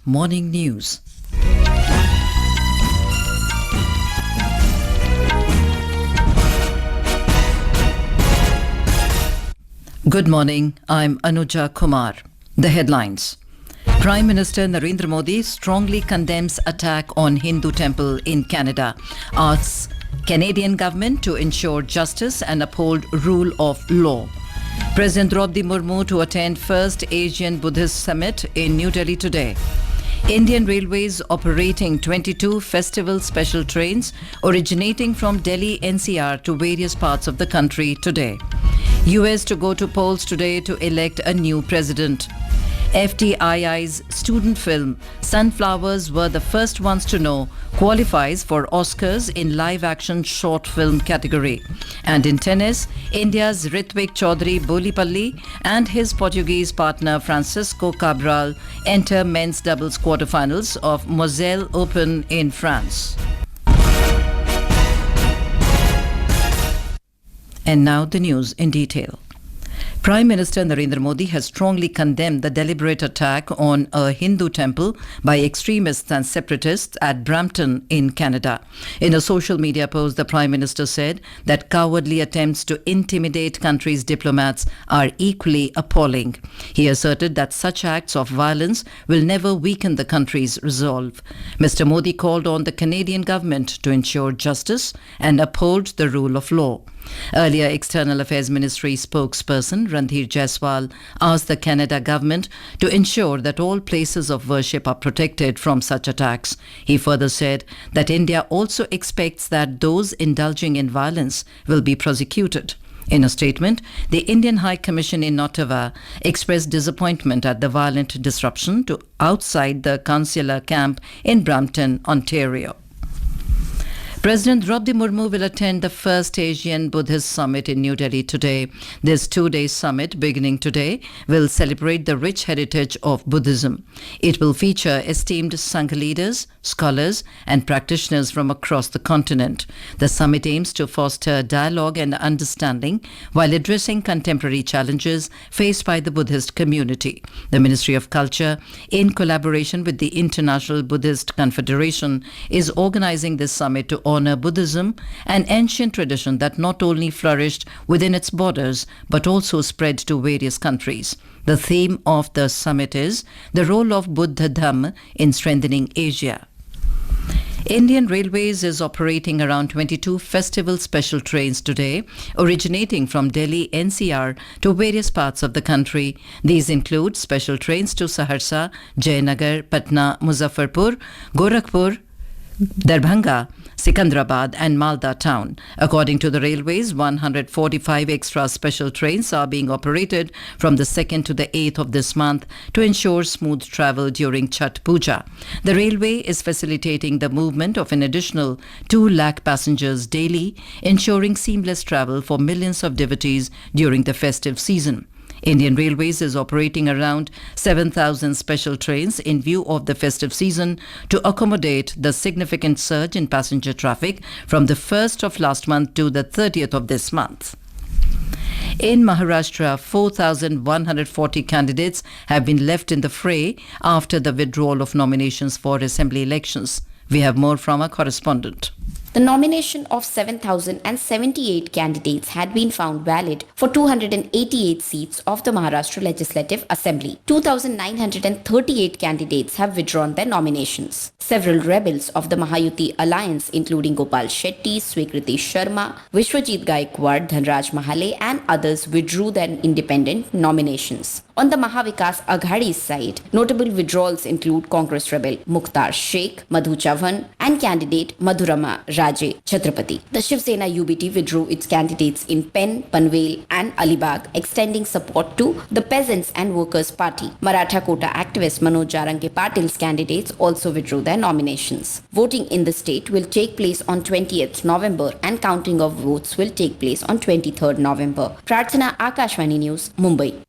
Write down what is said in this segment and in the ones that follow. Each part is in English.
Morning News. Good morning, I'm Anuja Kumar. The headlines. Prime Minister Narendra Modi strongly condemns attack on Hindu temple in Canada, asks Canadian government to ensure justice and uphold rule of law. President Draupadi Murmu to attend first Asian Buddhist Summit in New Delhi today. Indian Railways operating 22 festival special trains originating from Delhi NCR to various parts of the country today. US to go to polls today to elect a new president. FTII's student film Sunflowers Were the First Ones to Know qualifies for Oscars in live-action short film category. And in tennis, India's Ritvik Chaudhary Bolipalli and his Portuguese partner Francisco Cabral enter men's doubles quarterfinals of Moselle Open in France. And now the news in detail. Prime Minister Narendra Modi has strongly condemned the deliberate attack on a Hindu temple by extremists and separatists at Brampton in Canada. In a social media post, the Prime Minister said that cowardly attempts to intimidate countries' diplomats are equally appalling. He asserted that such acts of violence will never weaken the country's resolve. Mr. Modi called on the Canadian government to ensure justice and uphold the rule of law. Earlier, External Affairs Ministry spokesperson Randhir Jaiswal asked the Canada government to ensure that all places of worship are protected from such attacks. He further said that India also expects that those indulging in violence will be prosecuted. In a statement, the Indian High Commission in Ottawa expressed disappointment at the violent disruption to outside the consular camp in Brampton, Ontario. President Draupadi Murmu will attend the first Asian Buddhist Summit in New Delhi today. This two-day summit, beginning today, will celebrate the rich heritage of Buddhism. It will feature esteemed Sangha leaders, scholars, and practitioners from across the continent. The summit aims to foster dialogue and understanding while addressing contemporary challenges faced by the Buddhist community. The Ministry of Culture, in collaboration with the International Buddhist Confederation, is organizing this summit to honor Buddhism, an ancient tradition that not only flourished within its borders but also spread to various countries. The theme of the summit is the role of Buddha Dhamma in strengthening Asia. Indian Railways is operating around 22 festival special trains today, originating from Delhi NCR to various parts of the country. These include special trains to Saharsa, Jayanagar, Patna, Muzaffarpur, Gorakhpur, Darbhanga, Sikandrabad and Malda town. According to the railways, 145 extra special trains are being operated from the 2nd to the 8th of this month to ensure smooth travel during Chhath Puja. The railway is facilitating the movement of an additional 2 lakh passengers daily, ensuring seamless travel for millions of devotees during the festive season. Indian Railways is operating around 7,000 special trains in view of the festive season to accommodate the significant surge in passenger traffic from the 1st of last month to the 30th of this month. In Maharashtra, 4,140 candidates have been left in the fray after the withdrawal of nominations for assembly elections. We have more from our correspondent. The nomination of 7,078 candidates had been found valid for 288 seats of the Maharashtra Legislative Assembly. 2,938 candidates have withdrawn their nominations. Several rebels of the Mahayuti alliance, including Gopal Shetty, Swikriti Sharma, Vishwajit Gaikwad, Dhanraj Mahale and others withdrew their independent nominations. On the Mahavikas Aghadi's side, notable withdrawals include Congress rebel Mukhtar Sheikh, Madhu Chavan and candidate Madhurama Raje Chhatrapati. The Shiv Sena UBT withdrew its candidates in Pen, Panvel and Alibag, extending support to the Peasants and Workers' Party. Maratha Kota activist Manoj Jarange Patil's candidates also withdrew their nominations. Voting in the state will take place on 20th November and counting of votes will take place on 23rd November. Prarthana, Akashvani News, Mumbai.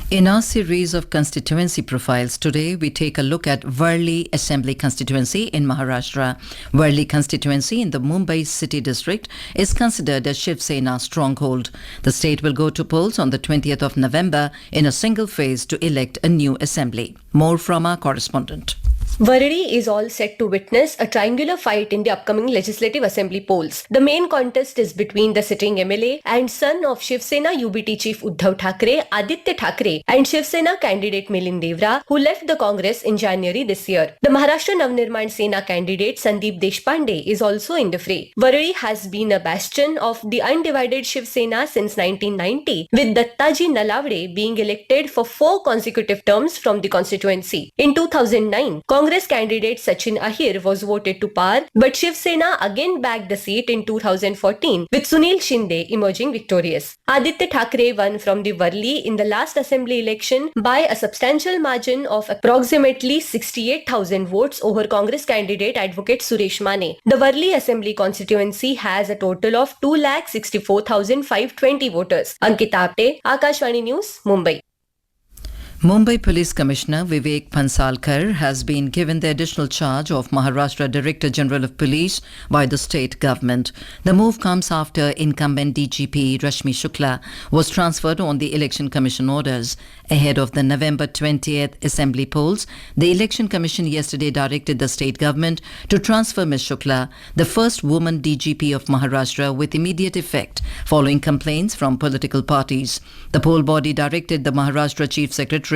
In our series of constituency profiles today, we take a look at Worli Assembly constituency in Maharashtra. Worli constituency in the Mumbai city district is considered a Shiv Sena stronghold. The state will go to polls on the 20th of November in a single phase to elect a new assembly. More from our correspondent. Worli is all set to witness a triangular fight in the upcoming Legislative Assembly polls. The main contest is between the sitting MLA and son of Shiv Sena UBT chief Uddhav Thackeray, Aditya Thackeray, and Shiv Sena candidate Milind Devra, who left the Congress in January this year. The Maharashtra Navnirman Sena candidate Sandeep Deshpande is also in the fray. Worli has been a bastion of the undivided Shiv Sena since 1990, with Dattaji Nalavade being elected for 4 consecutive terms from the constituency. In 2009, Congress candidate Sachin Ahir was voted to power, but Shiv Sena again bagged the seat in 2014, with Sunil Shinde emerging victorious. Aditya Thackeray won from the Worli in the last assembly election by a substantial margin of approximately 68,000 votes over Congress candidate Advocate Suresh Mane. The Worli assembly constituency has a total of 2,64,520 voters. Ankita Apte, Akashvani News, Mumbai. Mumbai Police Commissioner Vivek Pansalkar has been given the additional charge of Maharashtra Director General of Police by the state government. The move comes after incumbent DGP Rashmi Shukla was transferred on the Election Commission orders. Ahead of the November 20th Assembly polls, the Election Commission yesterday directed the state government to transfer Ms. Shukla, the first woman DGP of Maharashtra, with immediate effect following complaints from political parties. The poll body directed the Maharashtra Chief Secretary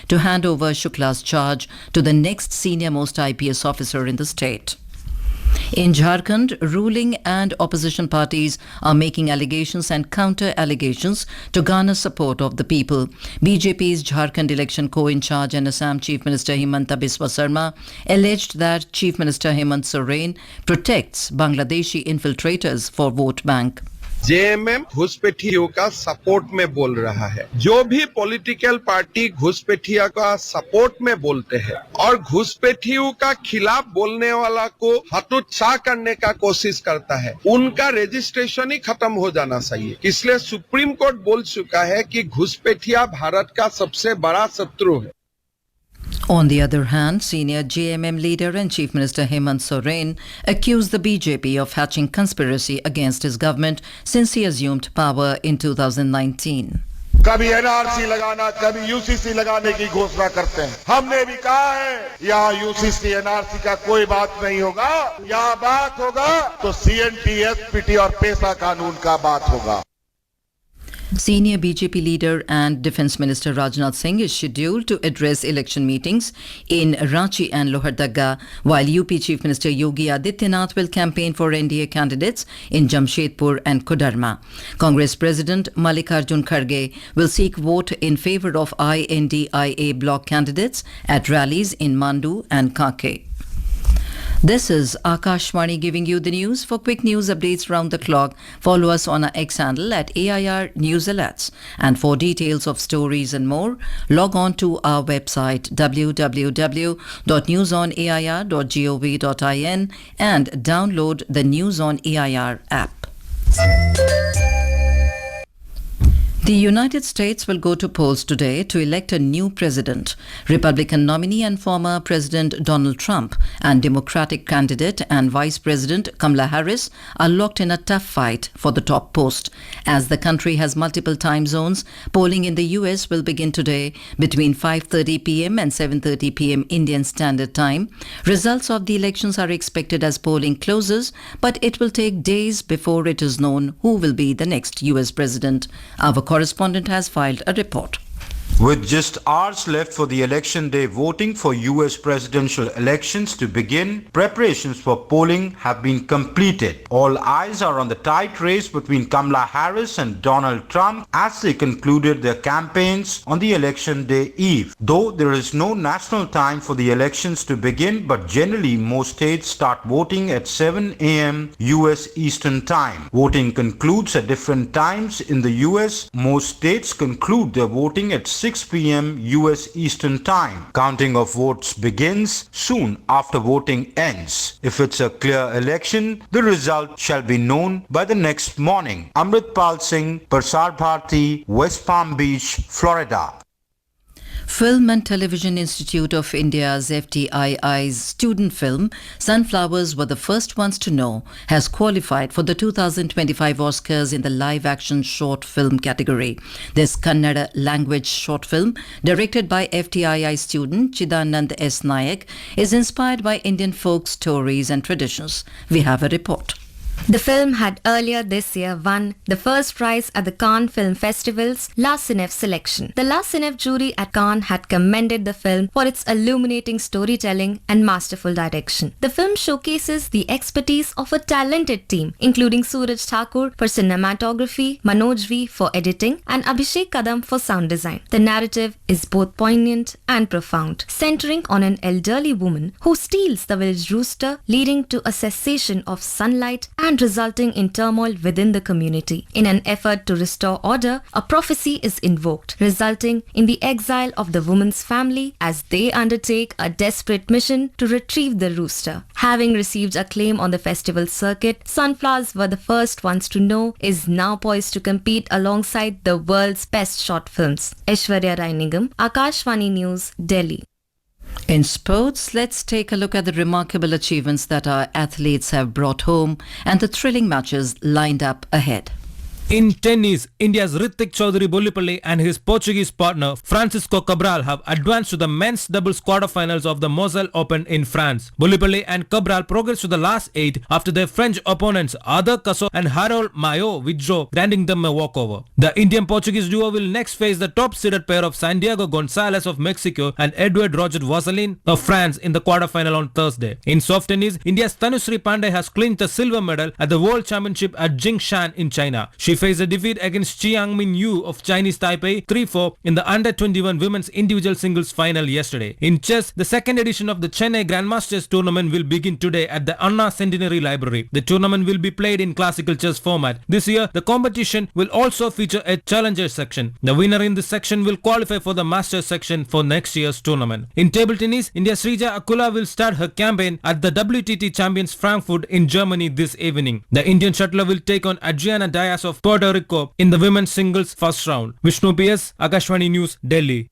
to hand over Shukla's charge to the next senior-most IPS officer in the state. In Jharkhand, ruling and opposition parties are making allegations and counter-allegations to garner support of the people. BJP's Jharkhand election co-in-charge and Assam Chief Minister Himanta Biswa Sarma alleged that Chief Minister Hemant Soren protects Bangladeshi infiltrators for vote bank. JMM घुसपैठियों का support में बोल रहा है। जो भी political party घुसपैठिया का support में बोलते हैं और घुसपैठियों का खिलाफ बोलने वाला को हतोत्साह करने का कोशिश करता है, उनका रजिस्ट्रेशन ही खत्म हो जाना चाहिए। इसलिए सुप्रीम कोर्ट बोल चुका है कि घुसपैठिया भारत का सबसे बड़ा शत्रु है। On the other hand, senior JMM leader and Chief Minister Hemant Soren accused the BJP of hatching conspiracy against his government since he assumed power in 2019. कभी एनआरसी लगाना, कभी यूसीसी लगाने की घोषणा करते हैं। हमने भी कहा है यहाँ यूसीसी एनआरसी का कोई बात नहीं होगा, यहाँ बात होगा तो सीएनटी एसपीटी और पेशा कानून का बात होगा। Senior BJP leader and Defence Minister Rajnath Singh is scheduled to address election meetings in Ranchi and Lohardaga, while UP Chief Minister Yogi Adityanath will campaign for NDA candidates in Jamshedpur and Kodarma. Congress President Mallikarjun Kharge will seek vote in favour of INDIA bloc candidates at rallies in Mandu and Kake. This is Akashvani giving you the news. For quick news updates round the clock, follow us on our X handle at AIR News Alerts. And for details of stories and more, log on to our website www.newsonair.gov.in and download the News on AIR app. The United States will go to polls today to elect a new president. Republican nominee and former President Donald Trump and Democratic candidate and Vice President Kamala Harris are locked in a tough fight for the top post. As the country has multiple time zones, polling in the US will begin today between 5:30 p.m. and 7:30 p.m. Indian Standard Time. Results of the elections are expected as polling closes, but it will take days before it is known who will be the next US president. Our correspondent has filed a report. With just hours left for the election day voting for US presidential elections to begin, preparations for polling have been completed. All eyes are on the tight race between Kamala Harris and Donald Trump as they concluded their campaigns on the election day eve. Though there is no national time for the elections to begin, but generally most states start voting at 7 a.m. US Eastern Time. Voting concludes at different times in the US. Most states conclude their voting at 6 p.m. US Eastern Time. Counting of votes begins soon after voting ends. If it's a clear election, the result shall be known by the next morning. Amritpal Singh, Prasar Bharati, West Palm Beach, Florida. Film and Television Institute of India's FTII's student film Sunflowers Were the First Ones to Know has qualified for the 2025 Oscars in the live-action short film category. This Kannada language short film, directed by FTII student Chidanand S. Nayak, is inspired by Indian folk stories and traditions. We have a report. The film had earlier this year won the first prize at the Cannes Film Festival's La Cinef selection. The La Cinef jury at Cannes had commended the film for its illuminating storytelling and masterful direction. The film showcases the expertise of a talented team, including Suraj Thakur for cinematography, Manoj V for editing, and Abhishek Kadam for sound design. The narrative is both poignant and profound, centering on an elderly woman who steals the village rooster, leading to a cessation of sunlight and resulting in turmoil within the community. In an effort to restore order, a prophecy is invoked, resulting in the exile of the woman's family as they undertake a desperate mission to retrieve the rooster. Having received acclaim on the festival circuit, Sunflowers Were the First Ones to Know is now poised to compete alongside the world's best short films. Aishwarya Rai Nigam, Akashvani News, Delhi. In sports, let's take a look at the remarkable achievements that our athletes have brought home and the thrilling matches lined up ahead. In tennis, India's Ritik Chaudhary Bollipalli and his Portuguese partner Francisco Cabral have advanced to the men's doubles quarterfinals of the Moselle Open in France. Bollipalli and Cabral progressed to the last 8 after their French opponents Adar Casso and Harold Mayo withdrew, granting them a walkover. The Indian-Portuguese duo will next face the top-seeded pair of Santiago Gonzalez of Mexico and Edouard Roger Vaseline of France in the quarterfinal on Thursday. In soft tennis, India's Tanushree Pandey has clinched a silver medal at the World Championship at Jingshan in China. She faced a defeat against Chiang-Min Yu of Chinese Taipei 3-4 in the under-21 women's individual singles final yesterday. In chess, the second edition of the Chennai Grandmasters tournament will begin today at the Anna Centenary Library. The tournament will be played in classical chess format. This year, the competition will also feature a challenger section. The winner in this section will qualify for the Masters section for next year's tournament. In table tennis, India's Srija Akula will start her campaign at the WTT Champions Frankfurt in Germany this evening. The Indian shuttler will take on Adriana Diaz of Puerto Rico in the women's singles first round. Vishnu PS, Akashvani News, Delhi.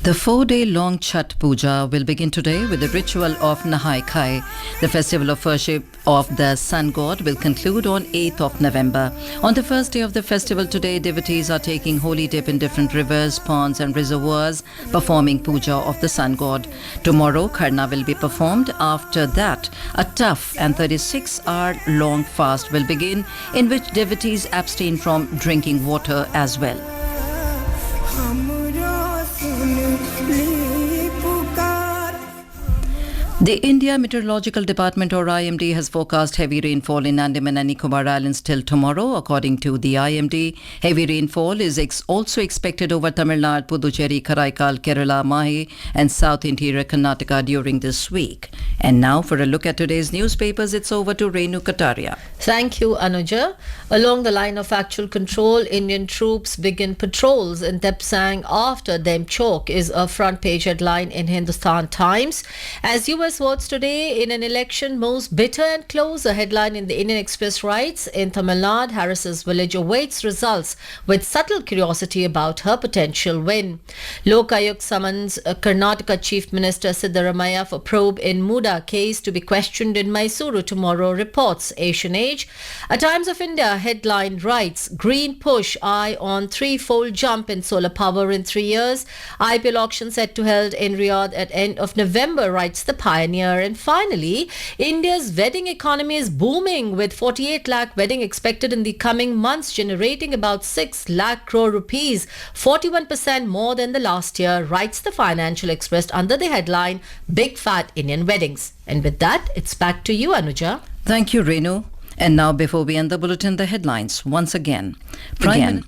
The 4-day-long Chhat Puja will begin today with the ritual of Nahai Khai. The festival of worship of the sun god will conclude on 8th of November. On the first day of the festival today, devotees are taking holy dip in different rivers, ponds and reservoirs, performing puja of the sun god. Tomorrow, Kharna will be performed. After that, a tough and 36-hour-long fast will begin, in which devotees abstain from drinking water as well. The India Meteorological Department or IMD has forecast heavy rainfall in Andaman and Nicobar Islands till tomorrow. According to the IMD, heavy rainfall is also expected over Tamil Nadu, Puducherry, Karaikal, Kerala, Mahi and South Interior Karnataka during this week. And now for a look at today's newspapers, it's over to Renu Kataria. Thank you, Anuja. Along the line of actual control, Indian troops begin patrols in Tepsang after Dem Chowk is a front page headline in Hindustan Times. As US votes today in an election most bitter and close, a headline in the Indian Express writes, in Tamil Nadu, Harris's village awaits results with subtle curiosity about her potential win. Lok Ayuk summons Karnataka Chief Minister Siddaramaiah for probe in Muda case to be questioned in Mysuru tomorrow, reports Asian Age. A Times of India headline writes, green push eye on threefold jump in solar power in 3 years. IPL auction set to held in Riyadh at end of November, writes the Pioneer. And finally, India's wedding economy is booming with 48 lakh wedding expected in the coming months, generating about 6 lakh crore rupees, 41% more than the last year, writes the Financial Express under the headline Big Fat Indian Weddings. And with that, it's back to you, Anuja. Thank you, Renu. And now, before we end the bulletin, the headlines once again. Prime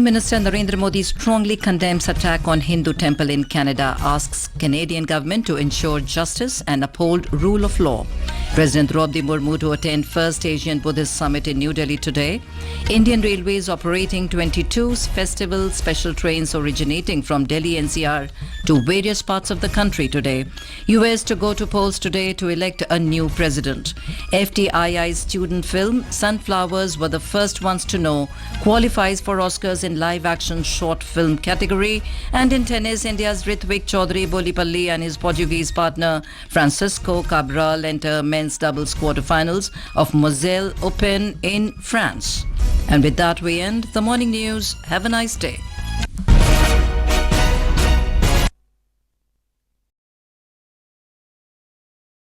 Minister Narendra Modi strongly condemns attack on Hindu temple in Canada, asks Canadian government to ensure justice and uphold rule of law. President Draupadi Murmu to attend First Asian Buddhist Summit in New Delhi today. Indian Railways operating 22 festival special trains originating from Delhi NCR to various parts of the country today. US to go to polls today to elect a new president. FTII's student film Sunflowers Were the First Ones to Know qualifies for Oscars in live action short film category. And in tennis, India's Ritwik Chaudhary Bolipalli and his Portuguese partner Francisco Cabral enter men's doubles quarterfinals of Moselle Open in France. And with that we end the morning news. Have a nice day.